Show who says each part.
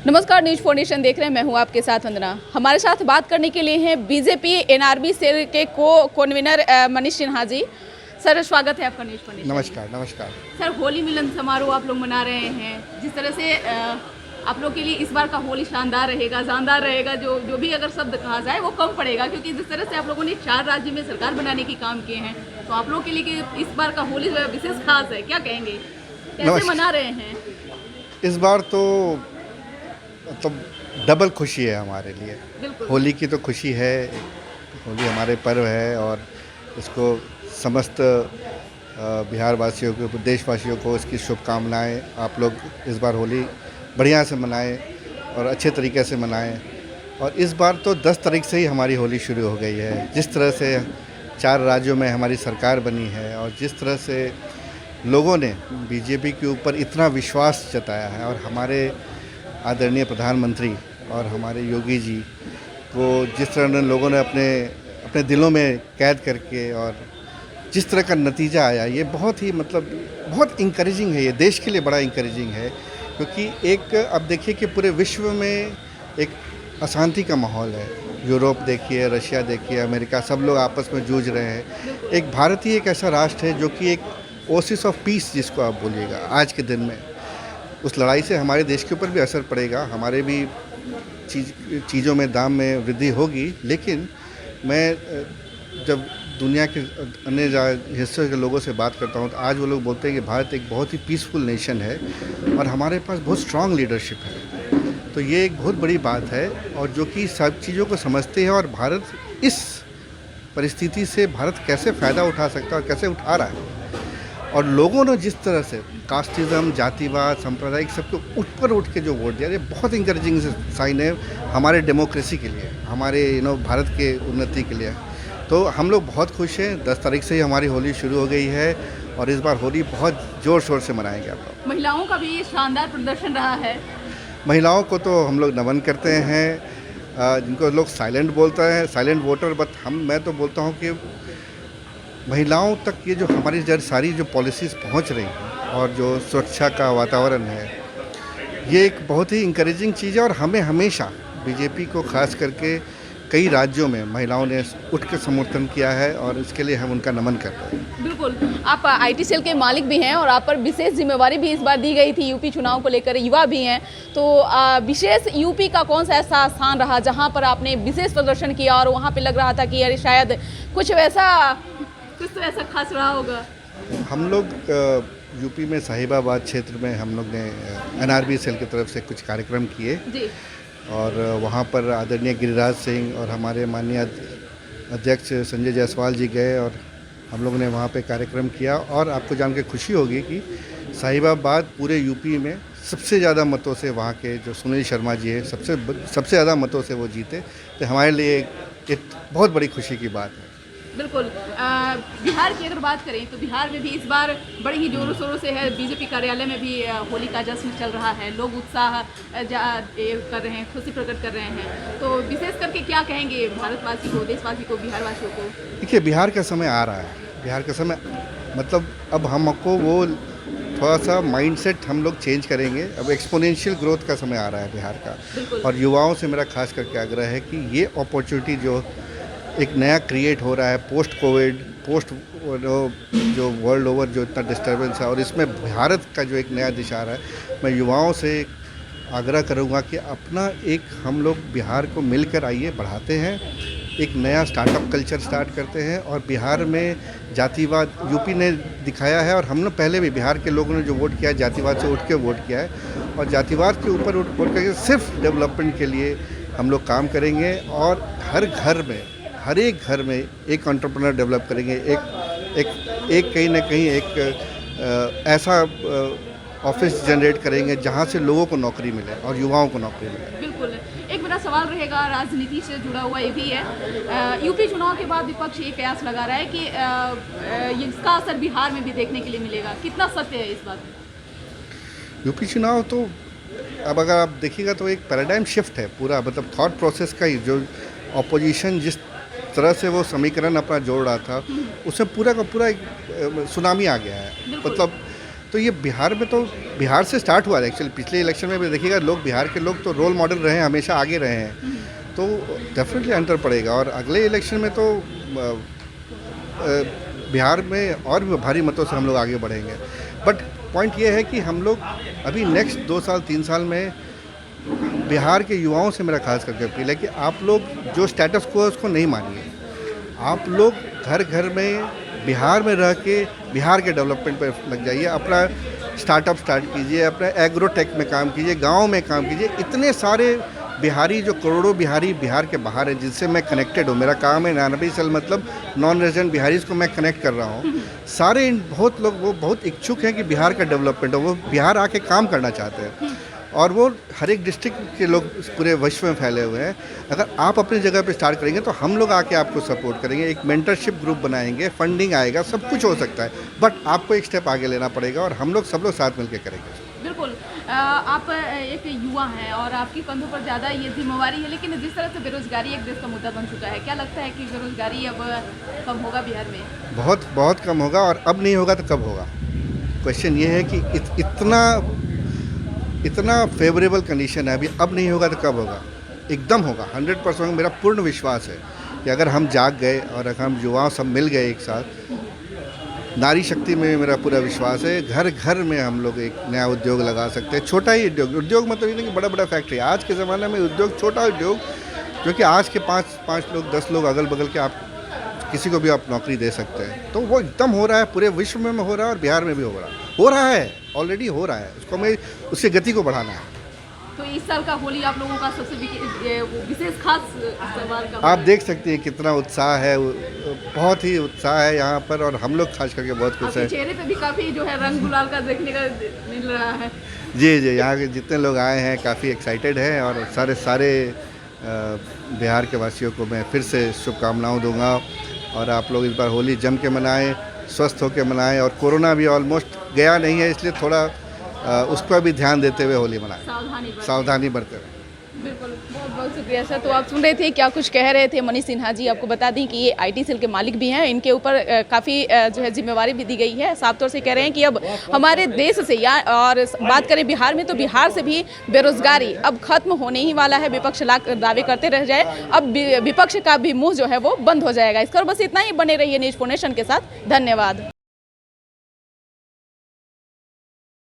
Speaker 1: नमस्कार, news foundation देख रहे हैं। मैं हूं आपके साथ वंदना। हमारे साथ बात करने के लिए हैं बीजेपी एनआरबी सेल के कन्वीनर मनीष सिन्हा जी। सर, स्वागत है आपका न्यूज फाउंडेशन।
Speaker 2: नमस्कार। नमस्कार
Speaker 1: सर, होली मिलन समारोह आप लोग मना रहे हैं। जिस तरह से आप लोग के लिए इस बार का होली शानदार रहेगा, जानदार रहेगा, जो भी अगर शब्द कहा जाए वो कम पड़ेगा, क्योंकि जिस तरह से आप लोगों ने 4 राज्य में सरकार बनाने की काम किए हैं, तो आप लोग के लिए इस बार का होली जो है विशेष खास है। क्या कहेंगे, कैसे मना रहे हैं?
Speaker 2: इस बार तो डबल खुशी है हमारे लिए। होली की तो खुशी है, होली हमारे पर्व है और इसको समस्त बिहार वासियों को, देशवासियों को इसकी शुभकामनाएं। आप लोग इस बार होली बढ़िया से मनाएं और अच्छे तरीके से मनाएं। और इस बार तो 10 तारीख से ही हमारी होली शुरू हो गई है। जिस तरह से 4 राज्यों में हमारी सरकार बनी है और जिस तरह से लोगों ने बीजेपी के ऊपर इतना विश्वास जताया है, और हमारे आदरणीय प्रधानमंत्री और हमारे योगी जी को जिस तरह लोगों ने अपने दिलों में कैद करके, और जिस तरह का नतीजा आया, ये बहुत ही बहुत इंकरेजिंग है। ये देश के लिए बड़ा इंकरेजिंग है, क्योंकि एक अब देखिए कि पूरे विश्व में एक अशांति का माहौल है। यूरोप देखिए, रशिया देखिए, अमेरिका, सब लोग आपस में जूझ रहे हैं। एक भारत ही एक ऐसा राष्ट्र है जो कि एक ओसिस ऑफ पीस, जिसको आप बोलिएगा आज के दिन में, उस लड़ाई से हमारे देश के ऊपर भी असर पड़ेगा, हमारे भी चीज़ों में दाम में वृद्धि होगी। लेकिन मैं जब दुनिया के अन्य हिस्सों के लोगों से बात करता हूँ, तो आज वो लोग बोलते हैं कि भारत एक बहुत ही पीसफुल नेशन है और हमारे पास बहुत स्ट्रांग लीडरशिप है। तो ये एक बहुत बड़ी बात है, और जो कि सब चीज़ों को समझते हैं, और भारत इस परिस्थिति से भारत कैसे फ़ायदा उठा सकता है और कैसे उठा रहा है। और लोगों ने जिस तरह से कास्टिज़म, जातिवाद, सांप्रदायिक सबको ऊपर उठ के जो वोट दिया, ये बहुत इंकरेजिंग साइन है हमारे डेमोक्रेसी के लिए, हमारे भारत के उन्नति के लिए। तो हम लोग बहुत खुश हैं। 10 तारीख से ही हमारी होली शुरू हो गई है और इस बार होली बहुत ज़ोर शोर से मनाएंगे आप लोग।
Speaker 1: महिलाओं का भी शानदार प्रदर्शन रहा है।
Speaker 2: महिलाओं को तो हम लोग नमन करते हैं, जिनको लोग साइलेंट बोलते हैं, साइलेंट वोटर, बट मैं तो बोलता हूँ कि महिलाओं तक ये जो हमारी सारी जो पॉलिसीज़ पहुंच रही हैं और जो सुरक्षा का वातावरण है, ये एक बहुत ही इंकरेजिंग चीज़ है। और हमें हमेशा बीजेपी को खास करके कई राज्यों में महिलाओं ने उठ के समर्थन किया है, और इसके लिए हम उनका नमन करते हैं।
Speaker 1: बिल्कुल, आप आईटी सेल के मालिक भी हैं और आप पर विशेष जिम्मेवारी भी इस बार दी गई थी यूपी चुनाव को लेकर, युवा भी हैं, तो विशेष यूपी का कौन सा ऐसा स्थान रहा जहां पर आपने विशेष प्रदर्शन किया और वहां पे लग रहा था कि अरे शायद कुछ तो ऐसा खास रहा होगा?
Speaker 2: हम लोग यूपी में साहिबाबाद क्षेत्र में हम लोग ने एनआरबी सेल की तरफ से कुछ कार्यक्रम किए जी। और वहाँ पर आदरणीय गिरिराज सिंह और हमारे माननीय अध्यक्ष संजय जायसवाल जी गए और हम लोगों ने वहाँ पे कार्यक्रम किया। और आपको जान के खुशी होगी कि साहिबाबाद पूरे यूपी में सबसे ज़्यादा मतों से, वहाँ के जो सुनील शर्मा जी हैं, सबसे ज़्यादा मतों से वो जीते। तो हमारे लिए एक बहुत बड़ी खुशी की बात है।
Speaker 1: बिल्कुल। बिहार की अगर बात करें तो बिहार में भी इस बार बड़ी ही जोरों शोरों से है। बीजेपी कार्यालय में भी होली का जश्न चल रहा है, लोग उत्साह कर रहे हैं, खुशी प्रकट कर रहे हैं। तो विशेष करके क्या कहेंगे भारतवासी को, देशवासी को, बिहार वासियों को?
Speaker 2: देखिए, बिहार का समय आ रहा है। बिहार का समय अब हमको वो थोड़ा सा माइंडसेट हम लोग चेंज करेंगे। अब एक्सपोनेंशियल ग्रोथ का समय आ रहा है बिहार का, और युवाओं से मेरा खास करके आग्रह है कि ये अपॉर्चुनिटी जो एक नया क्रिएट हो रहा है पोस्ट कोविड, जो वर्ल्ड ओवर जो इतना डिस्टर्बेंस है, और इसमें भारत का जो एक नया दिशा आ रहा है, मैं युवाओं से आग्रह करूंगा कि अपना एक हम लोग बिहार को मिलकर आइए, बढ़ाते हैं, एक नया स्टार्टअप कल्चर स्टार्ट करते हैं। और बिहार में जातिवाद यूपी ने दिखाया है, और हम लोग पहले भी बिहार के लोगों ने जो वोट किया है, जातिवाद से उठ के वोट किया है, और जातिवाद के ऊपर वोट करके सिर्फ डेवलपमेंट के लिए हम लोग काम करेंगे। और हर एक घर में एक एंटरप्रेन्योर डेवलप करेंगे, एक कहीं ना कहीं एक ऐसा ऑफिस जनरेट करेंगे जहां से लोगों को नौकरी मिले और युवाओं को नौकरी मिले।
Speaker 1: बिल्कुल। एक मेरा सवाल रहेगा, राजनीति से जुड़ा हुआ ये भी है। यूपी चुनाव के बाद विपक्ष ये कयास लगा रहा है कि इसका असर बिहार में भी देखने के लिए मिलेगा। कितना सत्य है इस बात में?
Speaker 2: यूपी चुनाव तो अब अगर आप देखिएगा तो एक पैराडाइम शिफ्ट है पूरा, थॉट प्रोसेस का ही, जो ऑपोजिशन जिस तरह से वो समीकरण अपना जोड़ रहा था, उससे पूरा का पूरा एक सुनामी आ गया है। तो ये बिहार में तो बिहार से स्टार्ट हुआ है एक्चुअली। पिछले इलेक्शन में भी देखिएगा, लोग बिहार के लोग तो रोल मॉडल रहे हैं, हमेशा आगे रहे हैं, तो डेफिनेटली अंतर पड़ेगा। और अगले इलेक्शन में तो बिहार में और भी भारी मतों से हम लोग आगे बढ़ेंगे। बट पॉइंट ये है कि हम लोग अभी नेक्स्ट 2 साल 3 साल में बिहार के युवाओं से मेरा खास करके अपील है कि आप लोग जो स्टेटस को है उसको नहीं मानिए। आप लोग घर घर में बिहार में रह के बिहार के डेवलपमेंट पर लग जाइए, अपना स्टार्टअप स्टार्ट कीजिए, अपना एग्रोटेक में काम कीजिए, गांव में काम कीजिए। इतने सारे बिहारी, जो करोड़ों बिहारी बिहार के बाहर हैं, जिनसे मैं कनेक्टेड हूँ, मेरा काम है 99 साल मतलब नॉन रेजिडेंट बिहारीज को मैं कनेक्ट कर रहा हूँ। सारे बहुत लोग वो बहुत इच्छुक हैं कि बिहार का डेवलपमेंट हो, वो बिहार आके काम करना चाहते हैं, और वो हर एक डिस्ट्रिक्ट के लोग पूरे विश्व में फैले हुए हैं। अगर आप अपनी जगह पे स्टार्ट करेंगे तो हम लोग आके आपको सपोर्ट करेंगे, एक मेंटरशिप ग्रुप बनाएंगे, फंडिंग आएगा, सब कुछ हो सकता है। बट आपको एक स्टेप आगे लेना पड़ेगा और हम लोग सब लोग साथ मिलकर करेंगे।
Speaker 1: बिल्कुल। आप एक युवा हैं और आपकी कंधों पर ज़्यादा ये जिम्मेवारी है, लेकिन जिस तरह से बेरोजगारी एक देश का मुद्दा बन चुका है, क्या लगता है कि बेरोजगारी अब कम होगा बिहार में? बहुत
Speaker 2: बहुत कम होगा, और अब नहीं होगा तो कब होगा? क्वेश्चन ये है कि इतना फेवरेबल कंडीशन है अभी, अब नहीं होगा तो कब होगा? एकदम होगा, 100% मेरा पूर्ण विश्वास है कि अगर हम जाग गए और अगर हम युवाओं सब मिल गए एक साथ, नारी शक्ति में मेरा पूरा विश्वास है। घर घर में हम लोग एक नया उद्योग लगा सकते हैं, छोटा ही उद्योग मतलब ये नहीं कि बड़ा बड़ा फैक्ट्री। आज के ज़माने में उद्योग, छोटा उद्योग, क्योंकि आज के 5 लोग 10 लोग अगल बगल के आप किसी को भी आप नौकरी दे सकते हैं, तो वो एकदम हो रहा है, पूरे विश्व में हो रहा है और बिहार में भी हो रहा है, ऑलरेडी हो रहा है। उसको हमें उसकी गति को बढ़ाना है।
Speaker 1: तो इस साल का होली आप लोगों का सबसे विशेष खास सवाल का
Speaker 2: आप देख सकते हैं कितना उत्साह है, बहुत ही उत्साह है यहाँ पर, और हम लोग खास करके बहुत खुश हैं।
Speaker 1: चेहरे पे भी काफ़ी जो है रंग गुलाल का देखने का मिल रहा है।
Speaker 2: जी, यहाँ के जितने लोग आए हैं काफ़ी एक्साइटेड हैं, और सारे बिहार के वासियों को मैं फिर से शुभकामनाएं दूंगा। और आप लोग इस बार होली जम के मनाएं, स्वस्थ होकर मनाएं, और कोरोना भी ऑलमोस्ट गया नहीं है, इसलिए थोड़ा उस पर भी ध्यान देते हुए होली मनाएं, सावधानी बरतें।
Speaker 1: बिल्कुल, बहुत बहुत शुक्रिया सर। तो आप सुन रहे थे क्या कुछ कह रहे थे मनीष सिन्हा जी। आपको बता दें कि ये IT सेल के मालिक भी हैं, इनके ऊपर काफ़ी जो है जिम्मेवारी भी दी गई है। साफ तौर से कह रहे हैं कि अब हमारे देश से या और बात करें बिहार में, तो बिहार से भी बेरोजगारी अब खत्म होने ही वाला है। विपक्ष लाख दावे करते रह जाए, अब विपक्ष का भी मुँह जो है वो बंद हो जाएगा। इसका बस इतना ही। बने रहिए न्यूज़ 4 नेशन के साथ। धन्यवाद।